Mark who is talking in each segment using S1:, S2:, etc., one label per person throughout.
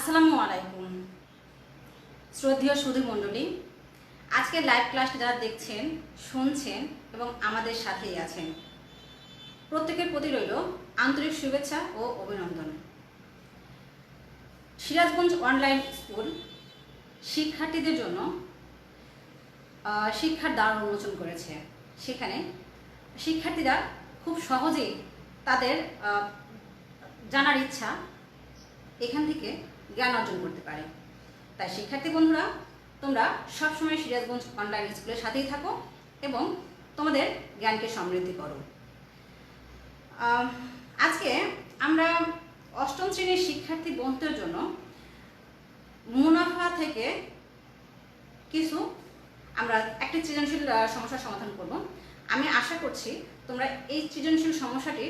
S1: আসসালামু আলাইকুম শ্রদ্ধেয় সুধী মণ্ডলী, আজকের লাইভ ক্লাসটা যারা দেখছেন, শুনছেন এবং আমাদের সাথেই আছেন, প্রত্যেকের প্রতি রইল আন্তরিক শুভেচ্ছা ও অভিনন্দন। সিরাজগঞ্জ অনলাইন স্কুল শিক্ষার্থীদের জন্য শিক্ষার দ্বার উন্মোচন করেছে। সেখানে শিক্ষার্থীরা খুব সহজেই তাদের জানার ইচ্ছা এখান থেকে জ্ঞান অর্জন করতে পারে। তাই শিক্ষার্থী বন্ধুরা, তোমরা সবসময় সিরাজগঞ্জ অনলাইন স্কুলের সাথেই থাকো এবং তোমাদের জ্ঞানকে সমৃদ্ধি করো। আজকে আমরা অষ্টম শ্রেণীর শিক্ষার্থী বন্ধুদের জন্য মুনাফা থেকে কিছু আমরা একটি সৃজনশীল সমস্যার সমাধান করব। আমি আশা করছি তোমরা এই সৃজনশীল সমস্যাটি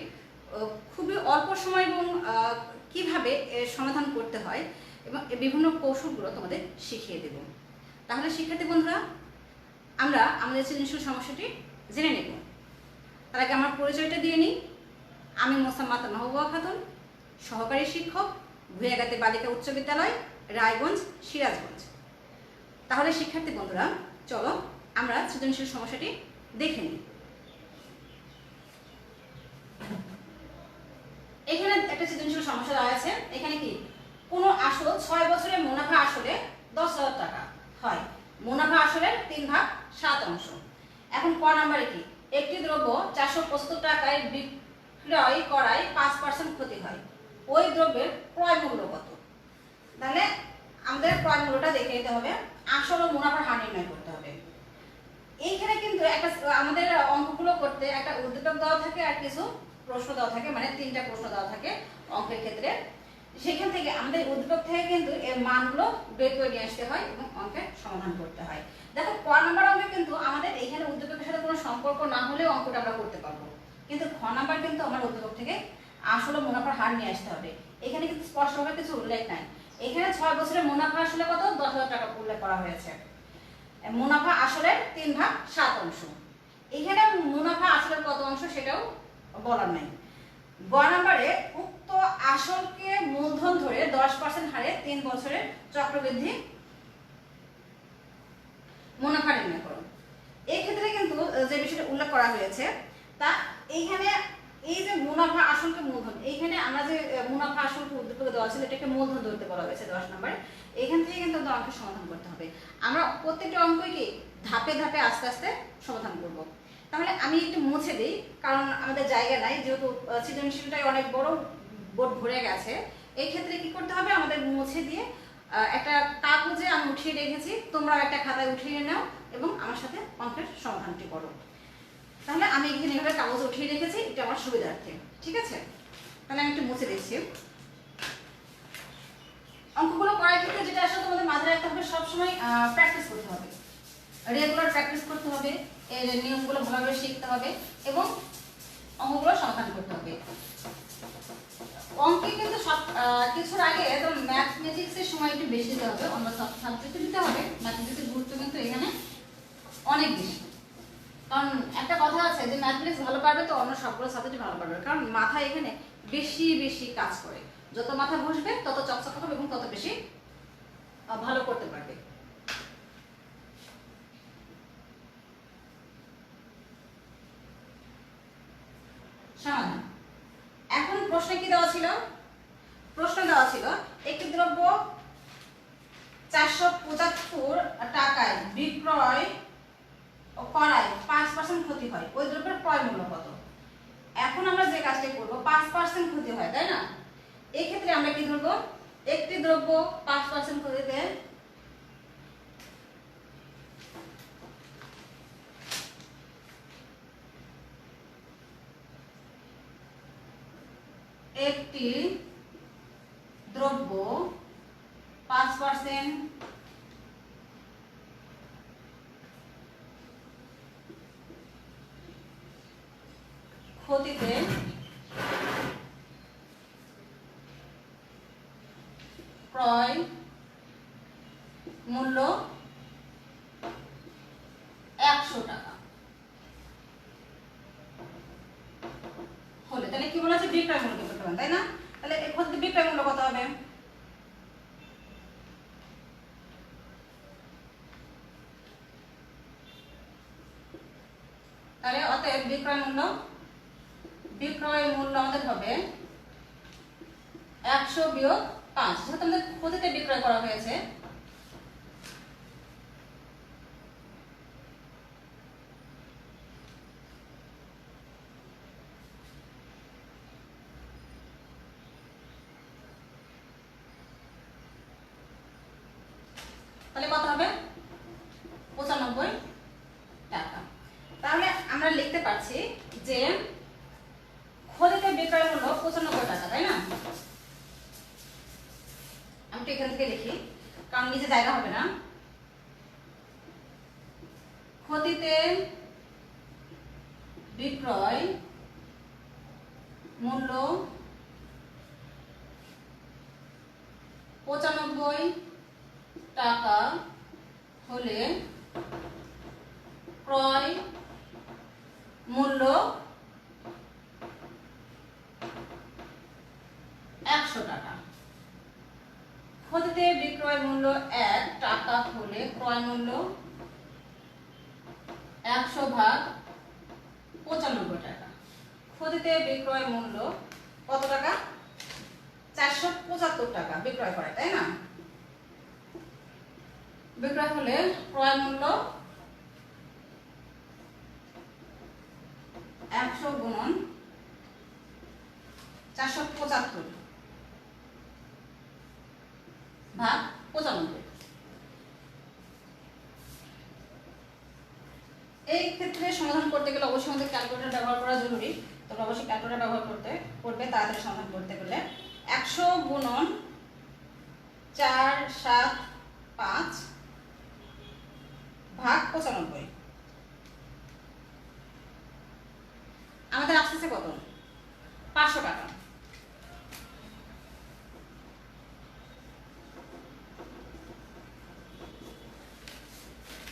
S1: খুবই অল্প সময় এবং কিভাবে এর সমাধান করতে হয় এবং বিভিন্ন কৌশলগুলো তোমাদের শিখিয়ে দেব। তাহলে শিক্ষার্থী বন্ধুরা, আমরা আমাদের সৃজনশীল সমস্যাটি জেনে নেব। তার আগে আমার পরিচয়টা দিয়ে নিই। আমি মোসাম্মদ মাহবুবা খাতুন, সহকারী শিক্ষক, ভুয়াগাতি বালিকা উচ্চ বিদ্যালয়, রায়গঞ্জ, সিরাজগঞ্জ। তাহলে শিক্ষার্থী বন্ধুরা, চলো আমরা সৃজনশীল সমস্যাটি দেখে নিই। এখানে একটা সৃজনশীল সমস্যা দেওয়া আছে। এখানে কি কোনো আসল ৬ বছরের মুনাফা আসলে ১০,০০০ টাকা হয়। মুনাফা আসলের 3/7 এখন ক নম্বরে কি একটি দ্রব্য 475 টাকায় বিক্রয় করায় 5% ক্ষতি হয়। ওই দ্রব্যের ক্রয় মূল্য কত? তাহলে আমাদের ক্রয় মূল্যটা দেখে নিতে হবে, আসল ও মুনাফার হার নির্ণয় করতে হবে। এইখানে কিন্তু একটা আমাদের অঙ্কগুলো করতে একটা উদ্দীপক দেওয়া থাকে আর কিছু প্রশ্ন দেওয়া থাকে, মানে 3টা প্রশ্ন দেওয়া থাকে অঙ্কের ক্ষেত্রে। সেখান থেকে আমাদের উদ্দীপক থেকে কিন্তু এর মানগুলো বের করে নিয়ে আসতে হয় এবং অঙ্কের সমাধান করতে হয়। দেখো, ক নাম্বার অঙ্কে কিন্তু আমাদের এখানে উদ্দীপকের সাথে কোনো সম্পর্ক না হলেও অঙ্কটা আমরা করতে পারবো, কিন্তু খ নাম্বার কিন্তু আমার উদ্দীপক থেকে আসলে মুনাফার হার নিয়ে আসতে হবে। এখানে কিন্তু স্পষ্টভাবে কিছু উল্লেখ নাই। এখানে 6 বছরের মুনাফা আসলে কত? ১০,০০০ টাকা উল্লেখ করা হয়েছে। মুনাফা আসলের 3/7। এখানে মুনাফা আসলের কত অংশ সেটাও বলার নাই। গ নম্বরে উক্ত আসলকে মূলধন ধরে 10% হারে 3 বছরের চক্রবৃদ্ধি মুনাফা নির্ণয় করো। এই ক্ষেত্রে কিন্তু যে বিষয়টা উল্লেখ করা হয়েছে তা এইখানে এই যে মুনাফা আসলকে মূলধন, এইখানে আমরা যে মুনাফা আসলকে উদ্দীপকে দেওয়া ছিল এটাকে মূলধন ধরতে বলা হয়েছে 10 নম্বরে। এখান থেকে কিন্তু অঙ্কের সমাধান করতে হবে। আমরা প্রত্যেকটা অঙ্কই কি ধাপে ধাপে আস্তে আস্তে সমাধান করব। তাহলে আমি একটু মুছে দিই, কারণ আমাদের জায়গা নাই, যেহেতু সৃজনশীলটাই অনেক বড়, বোর্ড ভরে গেছে। এই ক্ষেত্রে কি করতে হবে, আমাদের মুছে দিয়ে একটা কাগজে আমি উঠিয়ে রেখেছি, তোমরা একটা খাতায় উঠিয়ে নাও এবং আমার সাথে অঙ্কের সমাধানটি করো। তাহলে আমি এখানে এভাবে কাগজে উঠিয়ে রেখেছি, এটা আমার সুবিধার্থে। ঠিক আছে, তাহলে আমি একটু মুছে দিচ্ছি। অঙ্কগুলো করার ক্ষেত্রে যেটা আসলে তোমাদের মাথায় রাখতে হবে, সবসময় প্র্যাকটিস করতে হবে, রেগুলার প্র্যাকটিস করতে হবে, এর নিয়মগুলো ভালোভাবে শিখতে হবে এবং অঙ্কগুলো সমাধান করতে হবে। অঙ্কে কিন্তু সব কিছুর আগে একদম ম্যাথমেটিক্সের সময় একটু বেশি দিতে হবে, অন্য সাবজেক্টে দিতে হবে। ম্যাথমেটিক্সের গুরুত্ব কিন্তু এখানে অনেক বেশি, কারণ একটা কথা আছে যে ম্যাথমেটিক্স ভালো পারবে তো অন্য সবগুলো সাবজেক্ট ভালো পারবে, কারণ মাথা এখানে বেশি বেশি কাজ করে। যত মাথা বসবে তত চকচক হবে এবং তত বেশি ভালো করতে পারবে। সমাধান। এখন প্রশ্নে কি দেওয়া ছিল? প্রশ্ন দেওয়া ছিল একটি দ্রব্য 475 টাকায় বিক্রয় করায় 5% ক্ষতি হয়। ওই দ্রব্যের ক্রয় মূল্য কত? এখন আমরা যে কাজটা করব, 5% ক্ষতি হয়, তাই না? এই ক্ষেত্রে আমরা কি ধরব, একটি দ্রব্য 5% ক্ষতিতে একটি দ্রব্য 5% ক্ষতিতে ক্রয় মূল্য 100 টাকা হলে, তাহলে কি বলা আছে? বিক্রয় মূল্য করতে পারেন, তাই না? তাহলে এই ক্ষতিতে বিক্রয় মূল্য কত হবে? তাহলে অতএব বিক্রয় মূল্য আমাদের হবে 100 বিয়োগ 5, যেহেতু আমাদের ক্ষতিতে বিক্রয় করা হয়েছে। তাহলে কত হবে? 95 টাকা। তাহলে আমরা লিখতে পারছি যে ক্ষতিতে বিক্রয় মূল্য 95 টাকা, তাই না? আমি তো এখান থেকে লিখি, কারণ নিচে জায়গা হবে না। ক্ষতিতে বিক্রয় মূল্য 95 টাকা হলে ক্রয় মূল্য 100 টাকা। ক্ষতিতে বিক্রয় মূল্য 1 টাকা হলে ক্রয় মূল্য 100 ভাগ 95 টাকা। ক্ষতিতে বিক্রয় মূল্য কত টাকা? 475 টাকা বিক্রয় করে, তাই না? বিক্রয় হলে ক্রয় মূল্য 100 গুণন 475 ভাগ 95। এই ক্ষেত্রে সমাধান করতে গেলে অবশ্যই আমাদের ক্যালকুলেটর ব্যবহার করা জরুরি। তোমরা অবশ্যই ক্যালকুলেটর ব্যবহার করবে তাড়াতাড়ি সমাধান করতে গেলে। 100 গুণন 4, 7, 5 ভাগ 95 আমাদের আসতেছে কত? 500 টাকা।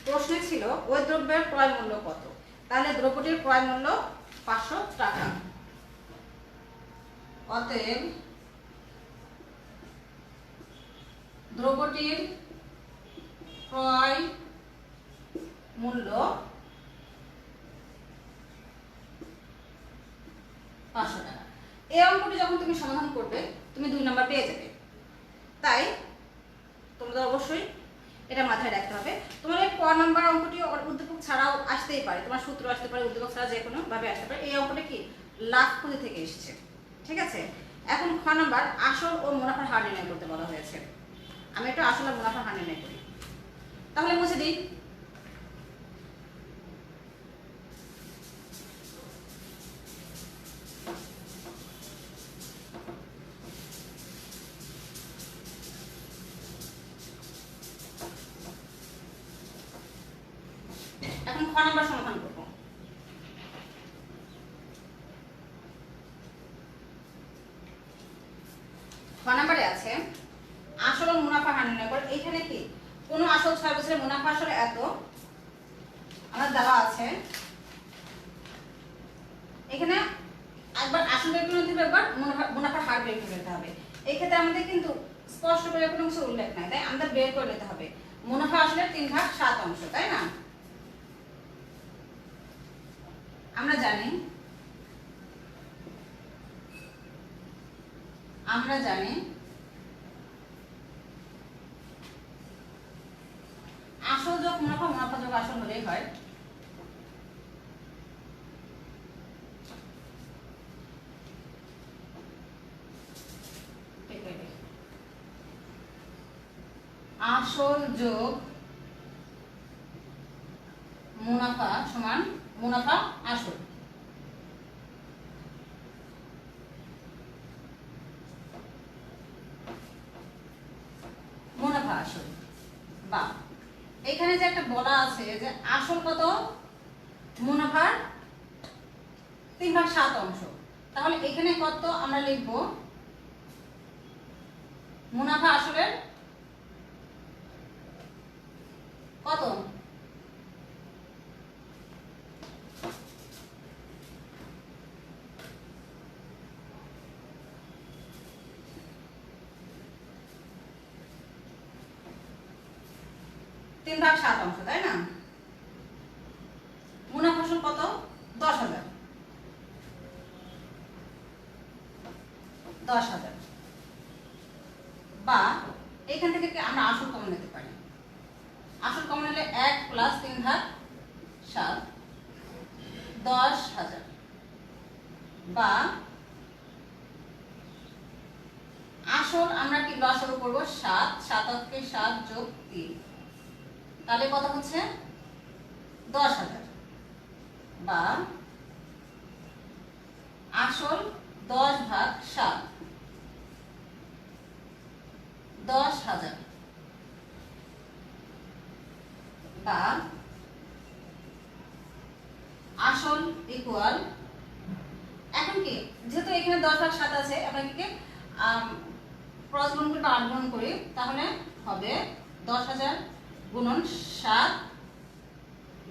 S1: প্রশ্নে ছিল ওই দ্রব্যের ক্রয় মূল্য কত, তাহলে দ্রব্যটির ক্রয় মূল্য 500 টাকা। অতএব দ্রব্যটির ক্রয় মূল্য 500 টাকা। এই অঙ্কটি যখন তুমি সমাধান করবে তুমি 2 নাম্বার পেয়ে যাবে। তাই তোমাদের অবশ্যই এটা মাথায় রাখতে হবে। তোমার এই ক নাম্বার অঙ্কটি উদ্দীপক ছাড়াও আসতেই পারে, তোমার সূত্র আসতে পারে, উদ্দীপক ছাড়া যে কোনো ভাবে আসতে পারে। এই অঙ্কটা কি লাভ ক্ষতি থেকে এসেছে, ঠিক আছে? এখন খ নাম্বার আসল ও মুনাফার হার নির্ণয় করতে বলা হয়েছে। আমি একটু আসল আর মুনাফার হার নির্ণয় করি, তাহলে মুছে দিই। এখন খ নাম্বার সমাধান করব। খ নাম্বারে আছে আসল ও মুনাফা হার নির্ণয় করে। এখানে কি কোন আসল 6 বছরের মুনাফা আসলে এত আমার দেওয়া আছে। এখানে একবার আসল বের করে নিতে হবে, একবার মুনাফার হার বের করে নিতে হবে। এই ক্ষেত্রে আমাদের কিন্তু স্পষ্ট করে কোনো কিছু উল্লেখ নাই, তাই আমাদের বের করে নিতে হবে মুনাফা আসলে 3 ভাগ 7 অংশ, তাই না? আমরা জানি আসল যোগ মুনাফা, মুনাফা যোগ আসল হলেই হয়। আসল যোগ মুনাফা সমান মুনাফা আসল। মুনাফা আসল বা এখানে যে একটা বলা আছে যে আসল কত? মুনাফার 3 ভাগ 7 অংশ। তাহলে এখানে কত আমরা লিখব? মুনাফা আসলের কত? তিন ভাগ 7 অংশ, তাই না? মুনাফা আসল কত? 10,000, বা এখান থেকে আমরা আসল কমন নিতে পারি। আসল কমন নিলে 1 প্লাস 3 ভাগ 7, 10,000, বা আসল আমরা কি লসাগু করব 7, 7 কে 7 যোগ 3, তাহলে কত হচ্ছে 10,000, বা আসল 10 ভাগ 7, 10,000, বা আসল ইকুয়াল, এখন কি যেহেতু এখানে 10 ভাগ 7 আছে আমরা কি ক্রস গুণ করে বা আট গুণ করি, তাহলে হবে 10,000 গুণন 7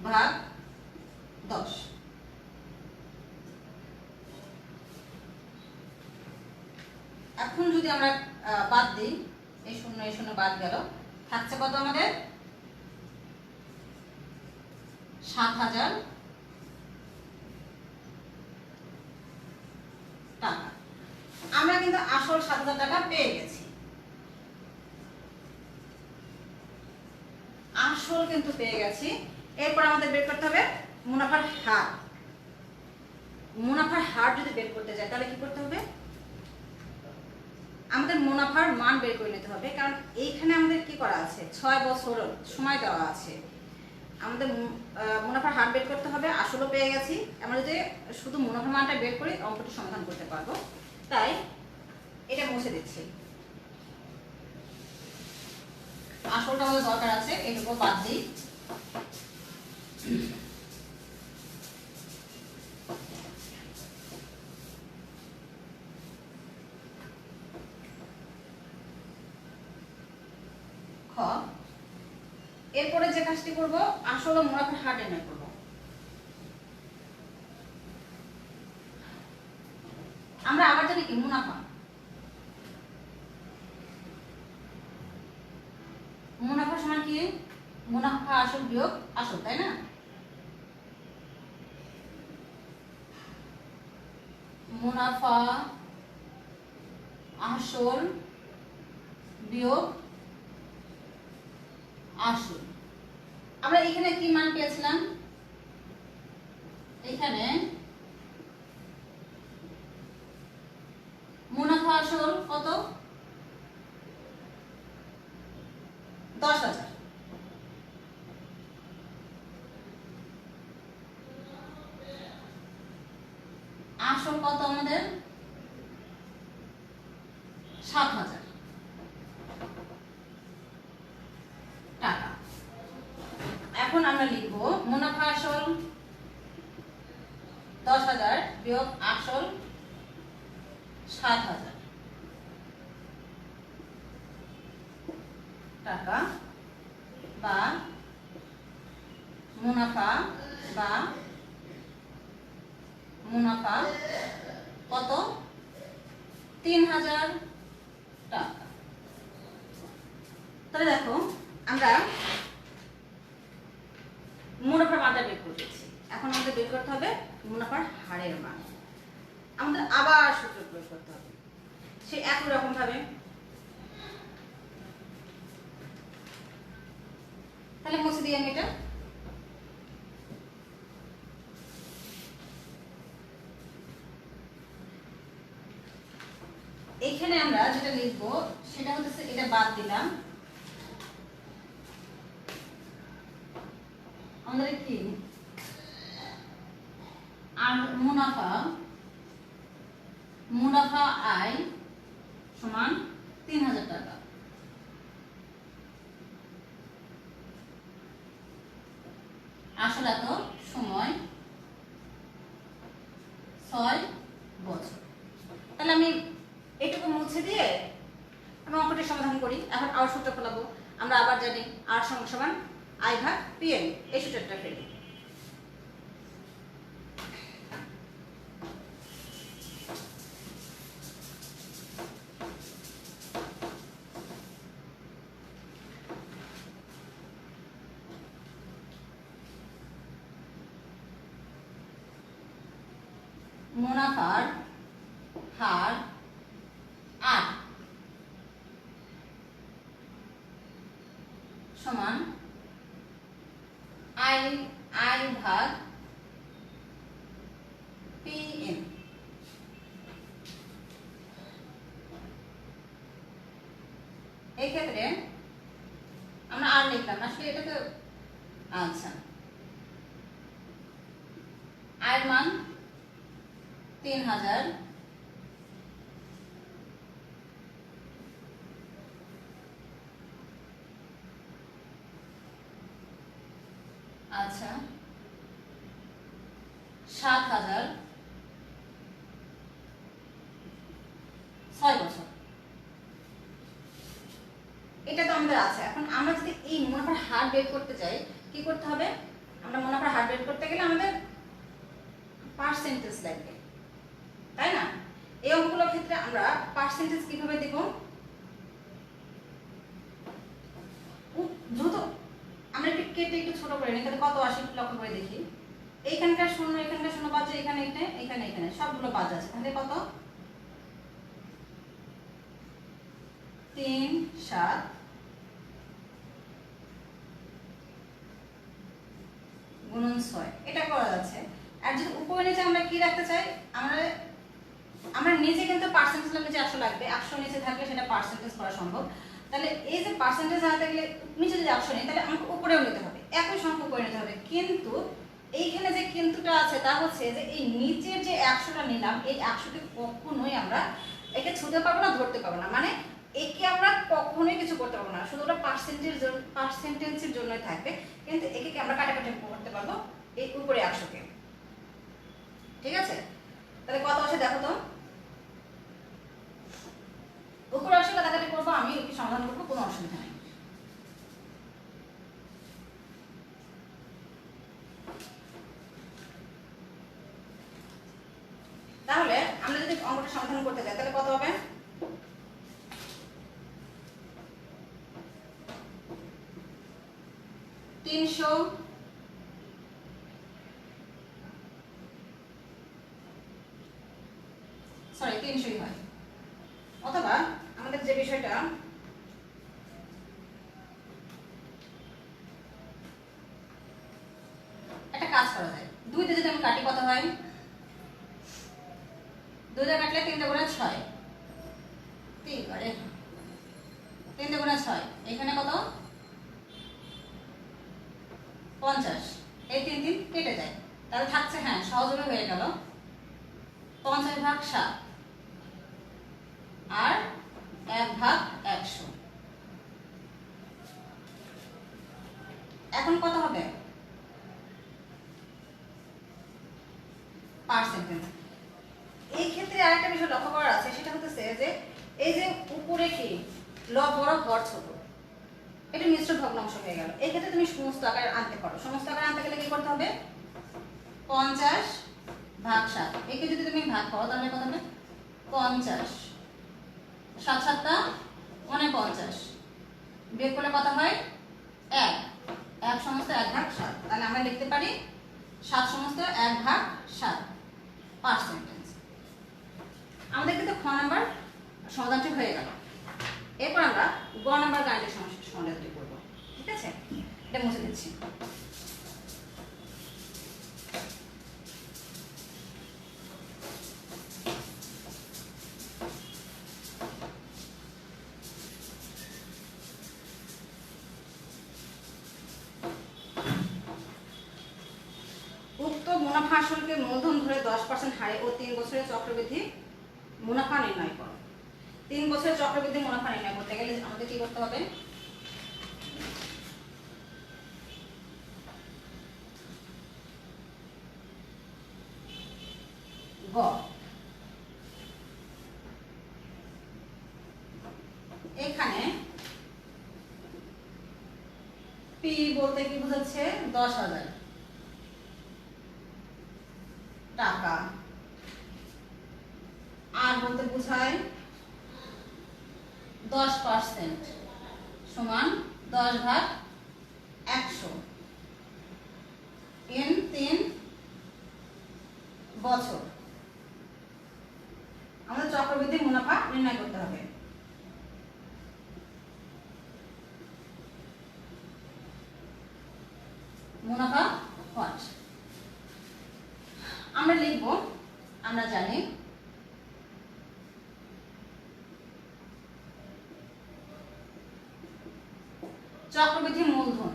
S1: ভাগ 10। এখন যদি আমরা বাদ দিই, এই শূন্য বাদ গেল, থাকছে কত আমাদের 7,000 টাকা। আমরা কিন্তু আসল 7,000 টাকা পেয়ে গেছি, আসল কিন্তু পেয়ে গেছি। এরপর আমাদের বের করতে হবে মুনাফার হার। মুনাফার হার যদি বের করতে যাই তাহলে কি করতে হবে, আমাদের মুনাফার মান বের করে নিতে হবে, কারণ এইখানে আমাদের কি করা আছে 6 বছর সময় দেওয়া আছে। আমাদের মুনাফার হার বের করতে হবে, আসলও পেয়ে গেছি। আমরা যদি শুধু মুনাফার মানটা বের করি অঙ্কটি সমাধান করতে পারবো, তাই এটা মুছে দিচ্ছি। আসলটা আমাদের দরকার আছে, এটুকু বাদ দিই। খ, এরপরে যে কাজটি করব আসল ও মুনাফার হার নির্ণয় করব। আমরা আবার জানি কি মুনাফা, মুনাফা সমান কি মুনাফা আসল বিয়োগ আসল, তাই না? মুনাফা আসল বিয়োগ আসল। আমরা এখানে কি মান পেয়েছিলাম, এখানে মুনাফা আসল কত 10,000, আসল কত আমাদের 7,000 টাকা। এখন আমরা লিখব মুনাফা আসল 10,000 বিয়োগ আসল 7,000 টাকা, বা মুনাফা কত 3,000 টাকা। তাহলে দেখো আমরা মুনাফার মানটা বের করেছি, এখন আমাদের বের করতে হবে মুনাফার হারের মান। আমাদের আবার সূত্র প্রয়োগ করতে হবে সেই একই রকম ভাবে। তাহলে মুছে দিই আমি এটা। এখানে আমরা যেটা লিখবো সেটা হচ্ছে, এটা বাদ দিলাম, আমাদের কি আর মুনাফা আয় সমান 3,000 টাকা। আসলে এত সময় 6 বছর। তাহলে আমি এটুকু মুছে দিয়ে আমি অঙ্কটি সমাধান করি। এখন আর সূত্র ফেলাবো, আমরা আবার জানি আর সমান আই ভাগ পিএন, এই সূত্রটা ফেলি। মুনাফার হার ভাগ PM। এই ক্ষেত্রে আমরা আর লিখলাম আসলে এটা তো আচ্ছা আয়ের মান 3000, আচ্ছা 7000, 6 বছর। এটা তো আমাদের আছে। এখন আমরা যদি এই মুনাফার হার বের করতে চাই কি করতে হবে? আমরা মুনাফার হার বের করতে গেলে আমাদের পার্সেন্টেজ লাগবে, তাই না? এই অঙ্কগুলোর ক্ষেত্রে আমরা পার্সেন্টেজ কিভাবে দেব? দ্রুত আমরা একটু কেটে একটু ছোট করে নিই, তাহলে কত আসে লক্ষ্য করে দেখি। এইখানকার শূন্য, এখানকার শূন্য বাদ যায়, এখানে এখানে এখানে সবগুলো বাদ যাচ্ছে। তাহলে কত? 3 7 গুণন 6, এটা করা যাচ্ছে। আর যদি উপরে নিচে আমরা কি রাখতে চাই, আমরা নিচে কিন্তু পার্সেন্টেজ নিচে 100 লাগবে, 100 নিচে থাকলে সেটা পার্সেন্টেজ করা সম্ভব। তাহলে এই যে পার্সেন্টেজ আনতে গেলে নিচে যদি 100 নেই, তাহলে আমাকে উপরেও নিতে হবে, একই সংখ্যা উপরে নিতে হবে। কিন্তু এইখানে যে কিন্তুটা আছে তা হচ্ছে যে এই নিচের যে 100টা নিলাম, এই 100কে কখনোই আমরা একে ছুঁতে পারবো না, ধরতে পারবো না, মানে একে আমরা কখনোই কিছু করতে পারবো না, শুধু ওটা পার্সেন্টেজের জন্যই থাকবে। কিন্তু একে আমরা কাটাকাটি করতে পারবো এই উপরে 100কে। ঠিক আছে, তাহলে কত আসে দেখো তো। উপরে 100 কাটাকাটি করবো, আমি ওকে সমাধান করবো, কোনো অসুবিধা নেই। তাহলে আমরা যদি অঙ্কটা সমাধান করতে যাই তাহলে কত হবে? 300 সরি 300ই হয়। অথবা আমাদের যে বিষয়টা একটা কাজ করা যায়, 2 দিয়ে যদি আমি কাটি কত হয়? 2 দিয়ে কাটলে 3 গুণে 6, 3 করে 3 গুণে 6, এখানে কত? 50। এই 3 3 কেটে যায়, তাহলে থাকছে, হ্যাঁ সহজভাবে হয়ে গেল 50 ভাগ 7 আর 1 ভাগ 100। এখন কত হবে? পার্সেন্টেজ। এই ক্ষেত্রে আরেকটা বিষয় লক্ষ্য করার আছে, সেটা হচ্ছে যে এই যে উপরে কি লব বড় হর ছোট, এটা মিশ্র ভগ্নাংশ হয়ে গেল। এই ক্ষেত্রে তুমি সমস্ত আকার আনতে পারো। সমস্ত আকার আনতে গেলে কি করতে হবে? 50 ভাগ 7, একে যদি তুমি ভাগ করো তাহলে কত হবে? 50, 7 7টা 49, বিয়োগ করলে কত হয়? 1, 1 সমস্ত 1 ভাগ 7। তাহলে আমরা লিখতে পারি 7 সমস্ত 1 ভাগ 7 পার্সেন্টেজ। আমাদের কিন্তু খ নাম্বার সমাধানটি হয়ে গেল। এরপর আমরা গ নাম্বার গাণিতিক সমস্যার সমাধানটি করব। ঠিক আছে, এটা মুছে দিচ্ছি। উক্ত মুনাফা আসলকে মূলধন ধরে 10% হারে ও 3 বছরের চক্রবৃদ্ধি মুনাফা নির্ণয় করো। 3 বছরের চক্রবৃদ্ধি মুনাফা নির্ণয় করতে গেলে আমাদের কি করতে হবে? গ, এখানে পি বলতে কি বোঝাচ্ছে? 10,000 টাকা। আর বলতে বোঝায় 10% সমান 10 ভাগ 100 in 3 বছর। আমাদের চক্রবৃদ্ধি মুনাফা নির্ণয় করতে হবে। মুনাফা কত? আমরা লিখব, আমরা জানি চক্রবৃদ্ধি মূলধন,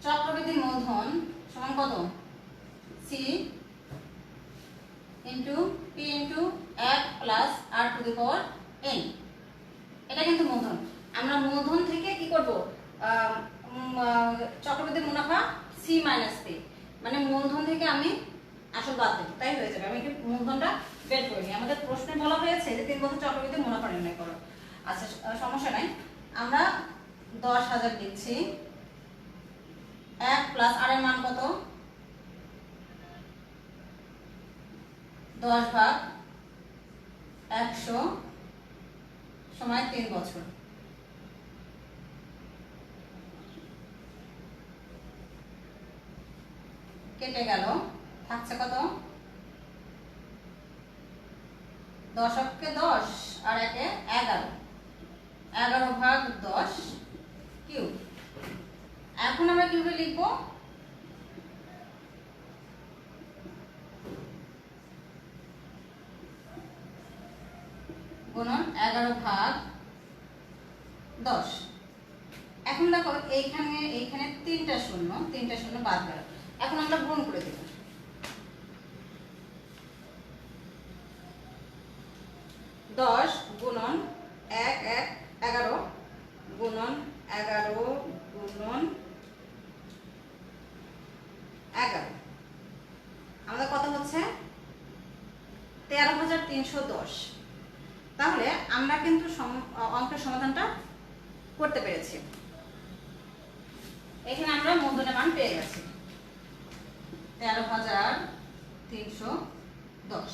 S1: চক্রবৃদ্ধি মূলধন সমান কত? C into P into 1 plus R to the power N. এটা কিন্তু মূলধন। আমরা মূলধন থেকে কি করব? চক্রবৃদ্ধি মুনাফা সি মাইনাস পি, মানে মূলধন থেকে আমি আসল বাদ দেব, তাই হয়ে যাবে। আমি একটু মূলধনটা বের করে নিই। আমাদের প্রশ্নে বলা হয়েছে যে 3 বছর চক্রবৃদ্ধি মুনাফা নির্ণয় করো। আচ্ছা, সমস্যা নাই। আমরা 10,000 লিখছি, 1 প্লাস আর এর মান কত? 10 ভাগ 100 সময় 3 বছর। কেটে গেল, থাকছে কত? 10 কে 10 আর 1 এ 11, 11 ভাগ 10 কিউব। এখন আমরা কিভাবে লিখব? গুণন 11 ভাগ 10। এখন দেখো এইখানে 3টা শূন্য বাদ গেল। এখন আমরা গুণ করে দেব। 10 গুণন 1 1 11 গুণন 11 গুণন 11, আমাদের কত হচ্ছে? 13,310। তাহলে আমরা কিন্তু অঙ্কের সমাধানটা করতে পেরেছি। এখানে আমরা মূলধনের মান পেয়ে গেছি 13,310।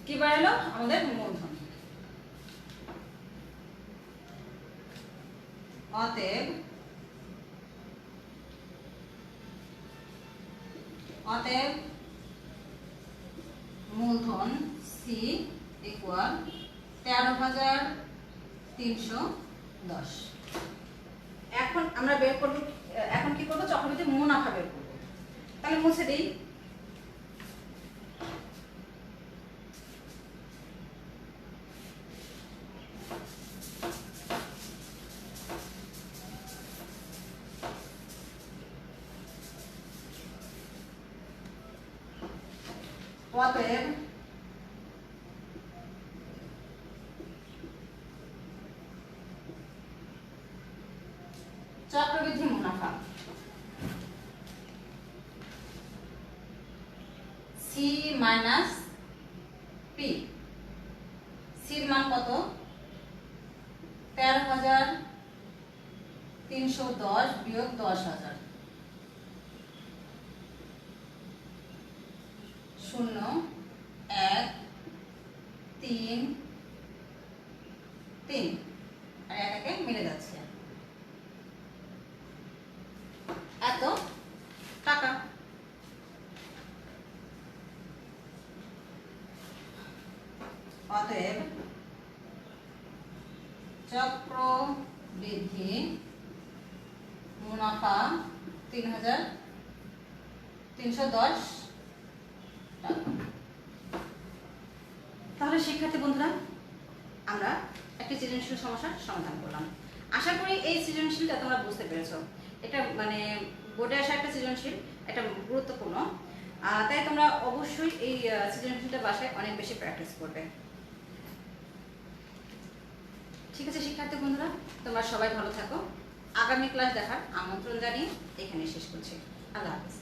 S1: কি বাড়লো? আমাদের মূলধন। অতএব মূলধন সি ইকুয়াল 13,310। এখন আমরা বের করব, এখন কি করব? চক্রবৃদ্ধি মুনাফা বের করব। তাহলে মুছে দেই। অতএব চক্রবৃদ্ধি মুনাফা সি মাইনাস পি। সির মান কত? 13,310 বিয়োগ 10,000, 0 1 3 3 আর এটাকে মিলে যাচ্ছে এত টাকা। অতএব চক্রবৃদ্ধি মুনাফা 3,310 টাকা। তাহলে শিক্ষার্থী বন্ধুরা, আমরা একটি সৃজনশীল সমস্যার সমাধান করলাম। আশা করি এই সৃজনশীলটা তোমরা বুঝতে পেরেছো। এটা মানে বোর্ডে আসা একটা সৃজনশীল, এটা গুরুত্বপূর্ণ। তাই তোমরা অবশ্যই এই সৃজনশীলটা বাসায় অনেক বেশি প্র্যাকটিস করবে। ঠিক আছে শিক্ষার্থী বন্ধুরা, তোমরা সবাই ভালো থাকো। আগামী ক্লাস দেখার আমন্ত্রণ জানিয়ে এখানে শেষ করছি। আল্লাহ হাফেজ।